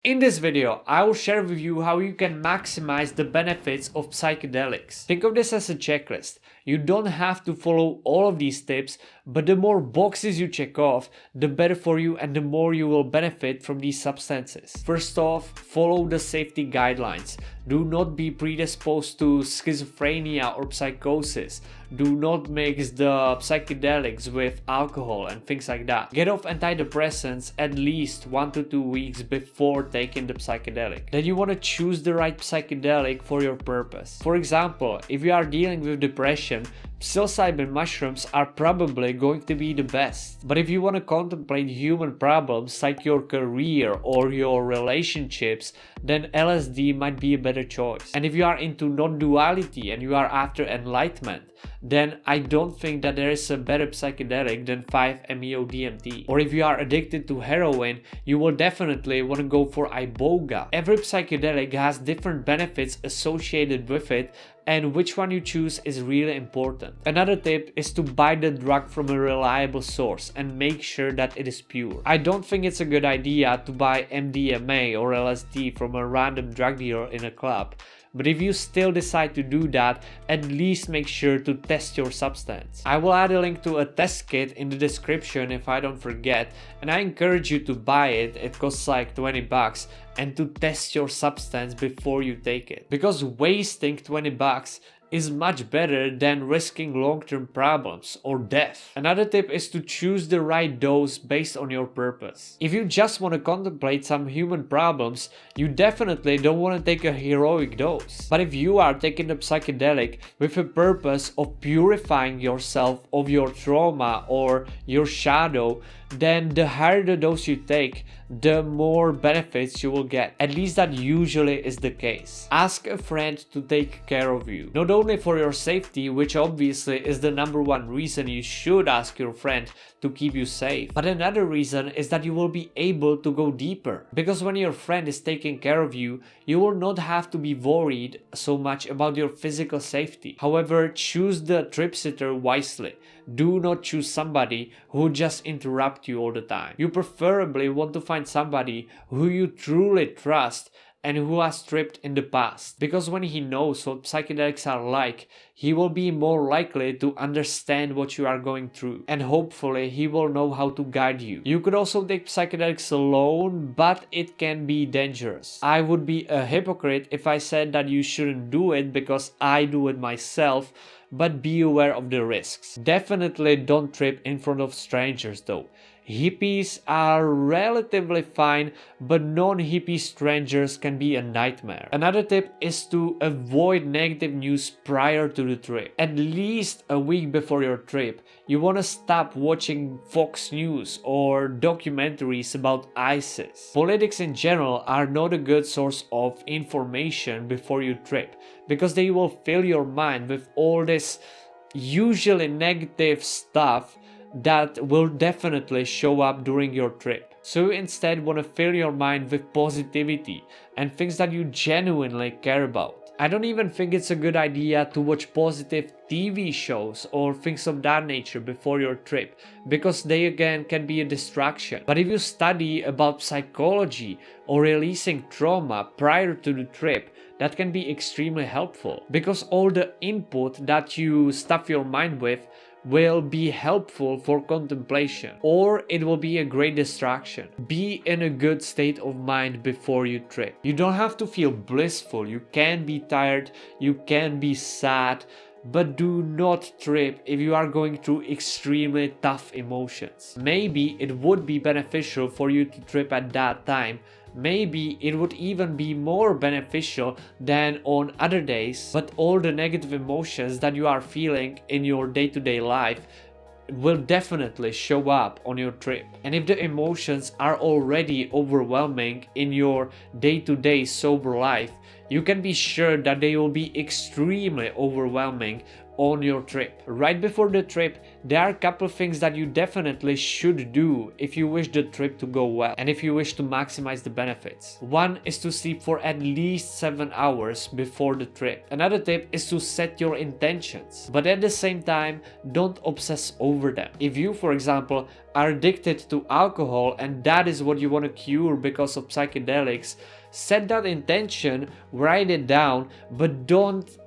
In this video, I will share with you how you can maximize the benefits of psychedelics. Think of this as a checklist. You don't have to follow all of these tips, but the more boxes you check off, the better for you and the more you will benefit from these substances. First off, follow the safety guidelines. Do not be predisposed to schizophrenia or psychosis. Do not mix the psychedelics with alcohol and things like that. Get off antidepressants at least 1 to 2 weeks before taking the psychedelic. Then you want to choose the right psychedelic for your purpose. For example, if you are dealing with depression, psilocybin mushrooms are probably going to be the best. But if you want to contemplate human problems like your career or your relationships, then LSD might be a better choice. And if you are into non-duality and you are after enlightenment, then I don't think that there is a better psychedelic than 5-MeO-DMT. Or if you are addicted to heroin, you will definitely want to go for iboga. Every psychedelic has different benefits associated with it, and which one you choose is really important. Another tip is to buy the drug from a reliable source and make sure that it is pure. I don't think it's a good idea to buy MDMA or LSD from a random drug dealer in a club. But if you still decide to do that, at least make sure to test your substance. I will add a link to a test kit in the description if I don't forget, and I encourage you to buy it. It costs like 20 bucks, and to test your substance before you take it. Because wasting 20 bucks is much better than risking long-term problems or death. Another tip is to choose the right dose based on your purpose. If you just want to contemplate some human problems, you definitely don't want to take a heroic dose. But if you are taking the psychedelic with a purpose of purifying yourself of your trauma or your shadow, then the higher the dose you take, the more benefits you will get. At least that usually is the case. Ask a friend to take care of you. Not only for your safety, which obviously is the number one reason you should ask your friend to keep you safe, but another reason is that you will be able to go deeper. Because when your friend is taking care of you, you will not have to be worried so much about your physical safety. However, choose the trip sitter wisely. Do not choose somebody who just interrupts you all the time. You preferably want to find somebody who you truly trust and who has tripped in the past. Because when he knows what psychedelics are like, he will be more likely to understand what you are going through. And hopefully he will know how to guide you. You could also take psychedelics alone, but it can be dangerous. I would be a hypocrite if I said that you shouldn't do it because I do it myself, but be aware of the risks. Definitely don't trip in front of strangers though. Hippies are relatively fine, but non-hippie strangers can be a nightmare. Another tip is to avoid negative news prior to the trip. At least a week before your trip, you want to stop watching Fox News or documentaries about ISIS. Politics in general are not a good source of information before you trip, because they will fill your mind with all this usually negative stuff that will definitely show up during your trip. So you instead want to fill your mind with positivity and things that you genuinely care about. I don't even think it's a good idea to watch positive TV shows or things of that nature before your trip, because they again can be a distraction. But if you study about psychology or releasing trauma prior to the trip, that can be extremely helpful, because all the input that you stuff your mind with will be helpful for contemplation, or it will be a great distraction. Be in a good state of mind before you trip. You don't have to feel blissful. You can be tired, you can be sad, but do not trip if you are going through extremely tough emotions. Maybe it would be beneficial for you to trip at that time. Maybe it would even be more beneficial than on other days, but all the negative emotions that you are feeling in your day-to-day life will definitely show up on your trip. And if the emotions are already overwhelming in your day-to-day sober life, you can be sure that they will be extremely overwhelming on your trip. Right before the trip, there are a couple things that you definitely should do if you wish the trip to go well and if you wish to maximize the benefits. One is to sleep for at least 7 hours before the trip. Another tip is to set your intentions, but at the same time, don't obsess over them. If you, for example, are addicted to alcohol and that is what you want to cure because of psychedelics, set that intention, write it down, but don't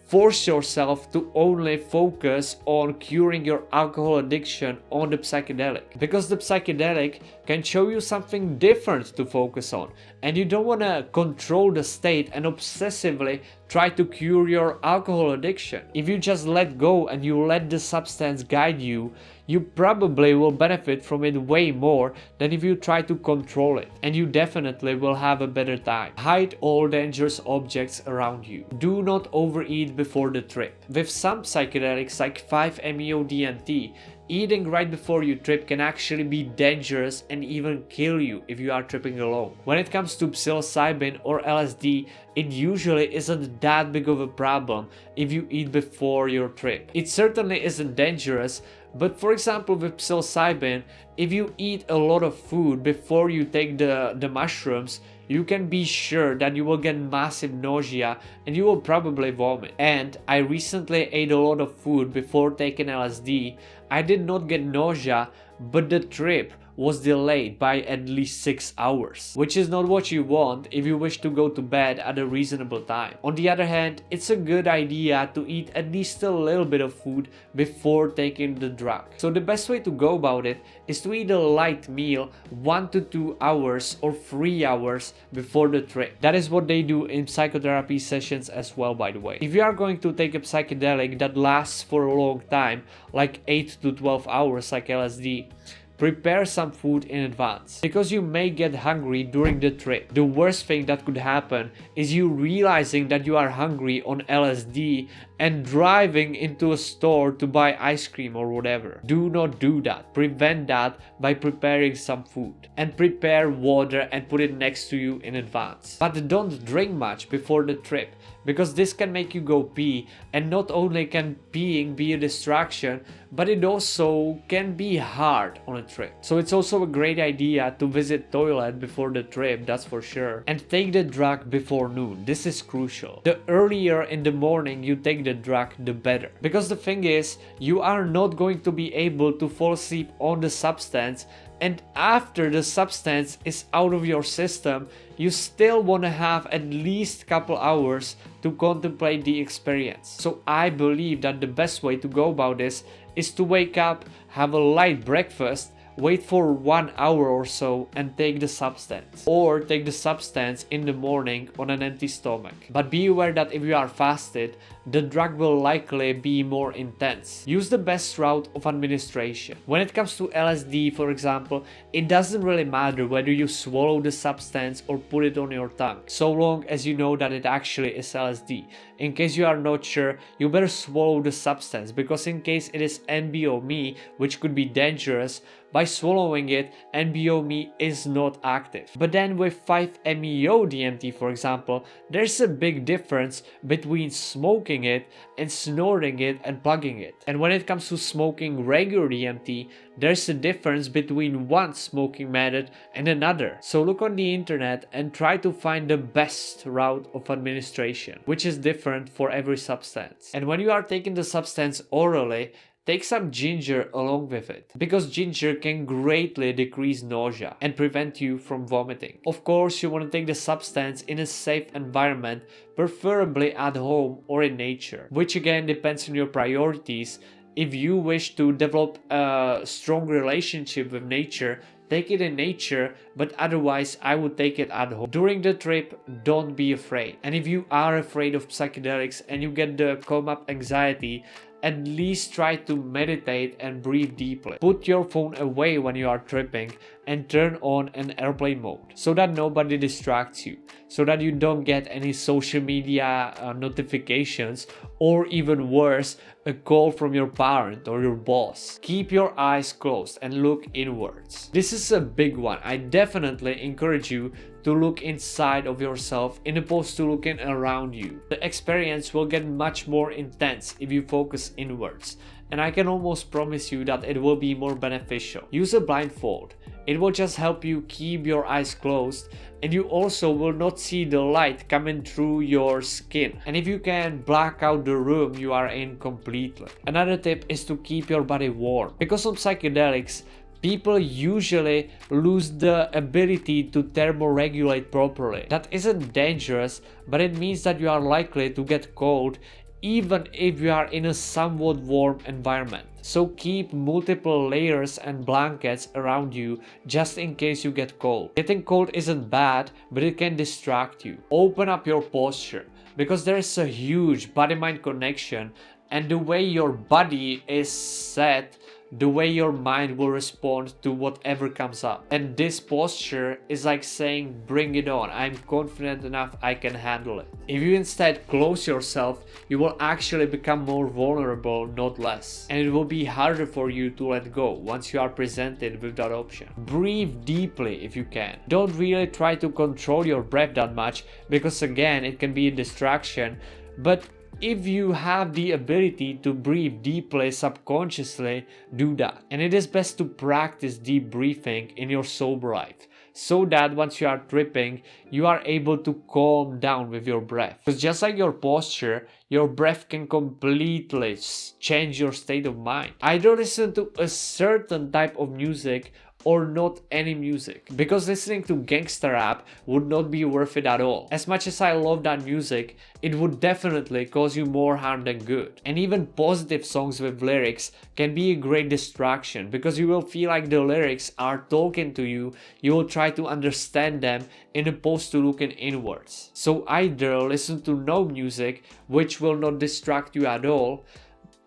force yourself to only focus on curing your alcohol addiction on the psychedelic, because the psychedelic can show you something different to focus on, and you don't want to control the state and obsessively try to cure your alcohol addiction. If you just let go and you let the substance guide you, you probably will benefit from it way more than if you try to control it, and you definitely will have a better time. Hide all dangerous objects around you. Do not overeat before the trip. With some psychedelics like 5-MeO-DMT, eating right before you trip can actually be dangerous and even kill you if you are tripping alone. When it comes to psilocybin or LSD, it usually isn't that big of a problem if you eat before your trip. It certainly isn't dangerous, but for example with psilocybin, if you eat a lot of food before you take the mushrooms, you can be sure that you will get massive nausea and you will probably vomit. And I recently ate a lot of food before taking LSD. I did not get nausea, but the trip was delayed by at least 6 hours, which is not what you want if you wish to go to bed at a reasonable time. On the other hand, it's a good idea to eat at least a little bit of food before taking the drug. So the best way to go about it is to eat a light meal 1 to 2 hours or 3 hours before the trip. That is what they do in psychotherapy sessions as well, by the way. If you are going to take a psychedelic that lasts for a long time, like 8 to 12 hours like LSD, prepare some food in advance, because you may get hungry during the trip. The worst thing that could happen is you realizing that you are hungry on LSD and driving into a store to buy ice cream or whatever. Do not do that. Prevent that by preparing some food, and prepare water and put it next to you in advance. But don't drink much before the trip, because this can make you go pee, and not only can peeing be a distraction, but it also can be hard on a trip. So it's also a great idea to visit toilet before the trip, that's for sure. And take the drug before noon. This is crucial. The earlier in the morning you take the drug, the better. Because the thing is, you are not going to be able to fall asleep on the substance, and after the substance is out of your system, you still want to have at least a couple hours to contemplate the experience. So I believe that the best way to go about this is to wake up, have a light breakfast, wait for 1 hour or so and take the substance. Or take the substance in the morning on an empty stomach. But be aware that if you are fasted, the drug will likely be more intense. Use the best route of administration. When it comes to LSD, for example, it doesn't really matter whether you swallow the substance or put it on your tongue, so long as you know that it actually is LSD. In case you are not sure, you better swallow the substance, because in case it is NBOMe, which could be dangerous, by swallowing it, NBOMe is not active. But then with 5-MeO-DMT, for example, there's a big difference between smoking it and snorting it and plugging it. And when it comes to smoking regular DMT, there's a difference between one smoking method and another. So look on the internet and try to find the best route of administration, which is different for every substance. And when you are taking the substance orally, take some ginger along with it, because ginger can greatly decrease nausea and prevent you from vomiting. Of course, you want to take the substance in a safe environment, preferably at home or in nature, which again depends on your priorities. If you wish to develop a strong relationship with nature, take it in nature, but otherwise I would take it at home. During the trip, don't be afraid. And if you are afraid of psychedelics and you get the come up anxiety, at least try to meditate and breathe deeply. Put your phone away when you are tripping and turn on an airplane mode so that nobody distracts you, so that you don't get any social media notifications, or even worse, a call from your parent or your boss. Keep your eyes closed and look inwards. This is a big one. I definitely encourage you to look inside of yourself in opposed to looking around you. The experience will get much more intense if you focus inwards, and I can almost promise you that it will be more beneficial. Use a blindfold. It will just help you keep your eyes closed, and you also will not see the light coming through your skin. And if you can, black out the room you are in completely. Another tip is to keep your body warm, because on psychedelics, people usually lose the ability to thermoregulate properly. That isn't dangerous, but it means that you are likely to get cold even if you are in a somewhat warm environment. So keep multiple layers and blankets around you just in case you get cold. Getting cold isn't bad, but it can distract you. Open up your posture, because there is a huge body-mind connection, and the way your body is set, the way your mind will respond to whatever comes up. And this posture is like saying, bring it on, I'm confident enough, I can handle it. If you instead close yourself, you will actually become more vulnerable, not less. And it will be harder for you to let go once you are presented with that option. Breathe deeply if you can. Don't really try to control your breath that much, because again, it can be a distraction. But if you have the ability to breathe deeply subconsciously, do that. And it is best to practice deep breathing in your sober life, so that once you are tripping, you are able to calm down with your breath. Because just like your posture, your breath can completely change your state of mind. Either listen to a certain type of music or not any music, because listening to gangster rap would not be worth it at all. As much as I love that music, it would definitely cause you more harm than good. And even positive songs with lyrics can be a great distraction, because you will feel like the lyrics are talking to you. You will try to understand them in opposed to looking inwards. So either listen to no music, which will not distract you at all,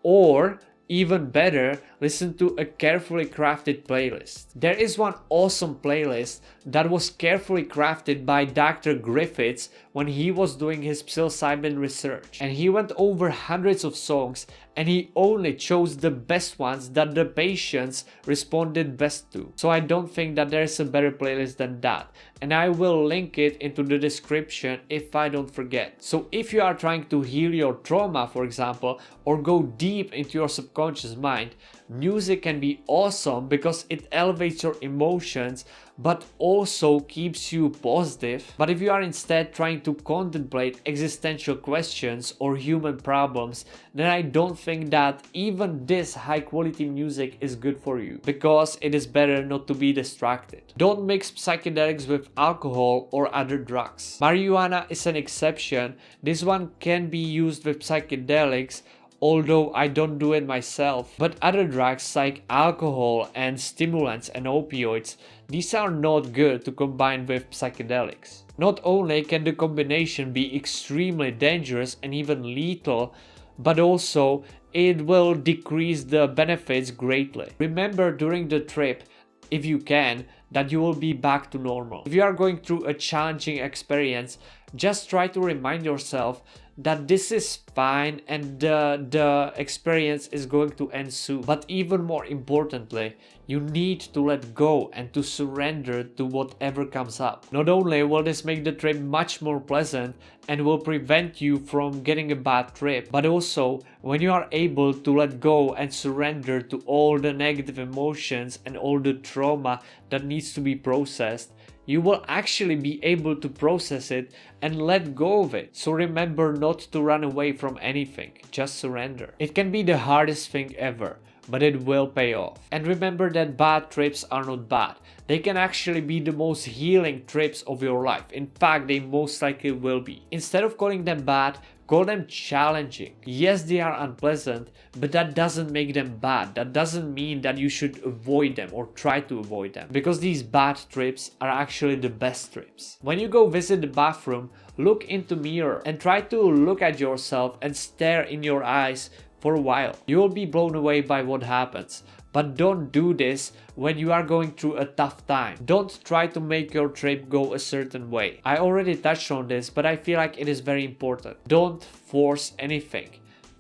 or even better, listen to a carefully crafted playlist. There is one awesome playlist that was carefully crafted by Dr. Griffiths when he was doing his psilocybin research. And he went over hundreds of songs, and he only chose the best ones that the patients responded best to. So I don't think that there is a better playlist than that. And I will link it into the description if I don't forget. So if you are trying to heal your trauma, for example, or go deep into your subconscious mind, music can be awesome because it elevates your emotions but also keeps you positive. But if you are instead trying to contemplate existential questions or human problems, then I don't think that even this high quality music is good for you, because it is better not to be distracted. Don't mix psychedelics with alcohol or other drugs. Marijuana is an exception. This one can be used with psychedelics, although I don't do it myself. But other drugs like alcohol and stimulants and opioids, these are not good to combine with psychedelics. Not only can the combination be extremely dangerous and even lethal, but also it will decrease the benefits greatly. Remember during the trip, if you can, that you will be back to normal. If you are going through a challenging experience, just try to remind yourself that this is fine and the experience is going to end soon. But even more importantly, you need to let go and to surrender to whatever comes up. Not only will this make the trip much more pleasant and will prevent you from getting a bad trip, but also when you are able to let go and surrender to all the negative emotions and all the trauma that needs to be processed, you will actually be able to process it and let go of it. So remember not to run away from anything, just surrender. It can be the hardest thing ever, but it will pay off. And remember that bad trips are not bad. They can actually be the most healing trips of your life. In fact, they most likely will be. Instead of calling them bad, call them challenging. Yes, they are unpleasant, but that doesn't make them bad. That doesn't mean that you should avoid them or try to avoid them, because these bad trips are actually the best trips. When you go visit the bathroom, look into the mirror and try to look at yourself and stare in your eyes for a while. You will be blown away by what happens. But don't do this when you are going through a tough time. Don't try to make your trip go a certain way. I already touched on this, but I feel like it is very important. Don't force anything.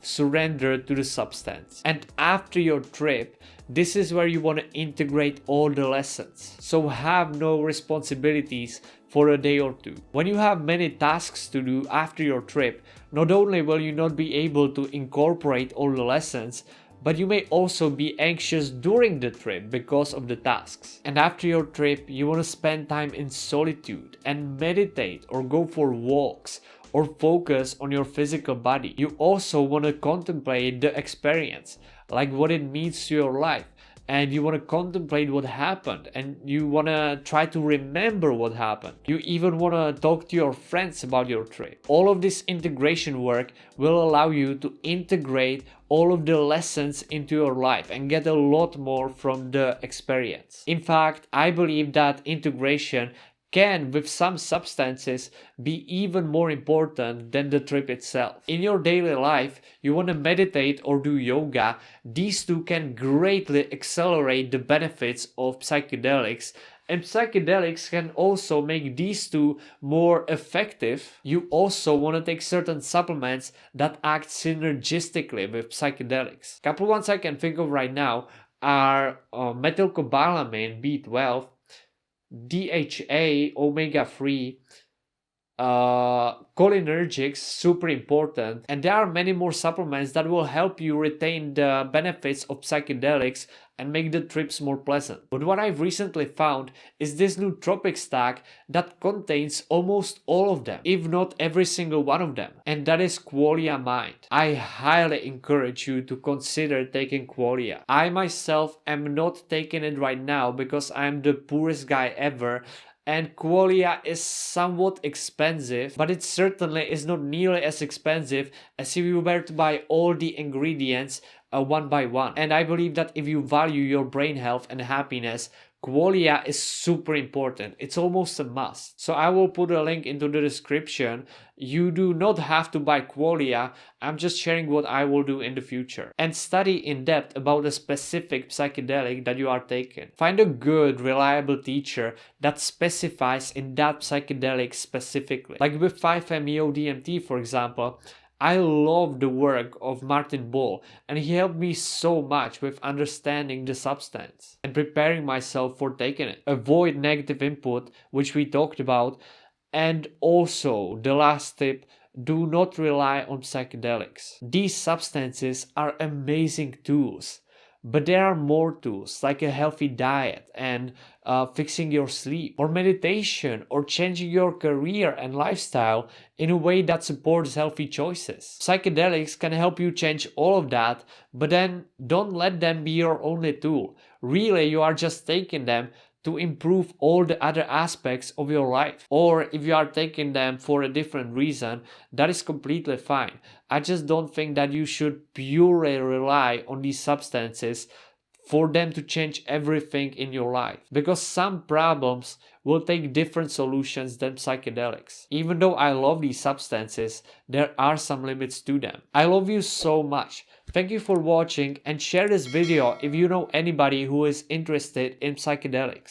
Surrender to the substance. And after your trip, this is where you want to integrate all the lessons. So have no responsibilities for a day or two. When you have many tasks to do after your trip, not only will you not be able to incorporate all the lessons, but you may also be anxious during the trip because of the tasks. And after your trip, you want to spend time in solitude and meditate or go for walks or focus on your physical body. You also want to contemplate the experience, like what it means to your life. And you want to contemplate what happened, and you want to try to remember what happened. You even want to talk to your friends about your trip. All of this integration work will allow you to integrate all of the lessons into your life and get a lot more from the experience. In fact, I believe that integration can, with some substances, be even more important than the trip itself. In your daily life, you want to meditate or do yoga. These two can greatly accelerate the benefits of psychedelics, and psychedelics can also make these two more effective. You also want to take certain supplements that act synergistically with psychedelics. Couple ones I can think of right now are methylcobalamin B12, DHA, omega-3, cholinergics, super important, and there are many more supplements that will help you retain the benefits of psychedelics and make the trips more pleasant. But what I've recently found is this nootropic stack that contains almost all of them, if not every single one of them, and that is Qualia Mind. I highly encourage you to consider taking Qualia. I myself am not taking it right now because I'm the poorest guy ever, and Qualia is somewhat expensive, but it certainly is not nearly as expensive as if you were to buy all the ingredients one by one. And I believe that if you value your brain health and happiness, Qualia is super important. It's almost a must. So I will put a link into the description. You do not have to buy Qualia. I'm just sharing what I will do in the future. And study in depth about the specific psychedelic that you are taking. Find a good, reliable teacher that specifies in that psychedelic specifically. Like with 5-MeO-DMT, for example, I love the work of Martin Ball, and he helped me so much with understanding the substance and preparing myself for taking it. Avoid negative input, which we talked about, and also the last tip, do not rely on psychedelics. These substances are amazing tools, but there are more tools like a healthy diet and fixing your sleep, or meditation, or changing your career and lifestyle in a way that supports healthy choices. Psychedelics can help you change all of that, but then don't let them be your only tool. Really, you are just taking them to improve all the other aspects of your life. Or if you are taking them for a different reason, that is completely fine. I just don't think that you should purely rely on these substances for them to change everything in your life, because some problems will take different solutions than psychedelics. Even though I love these substances, there are some limits to them. I love you so much. Thank you for watching, and share this video if you know anybody who is interested in psychedelics.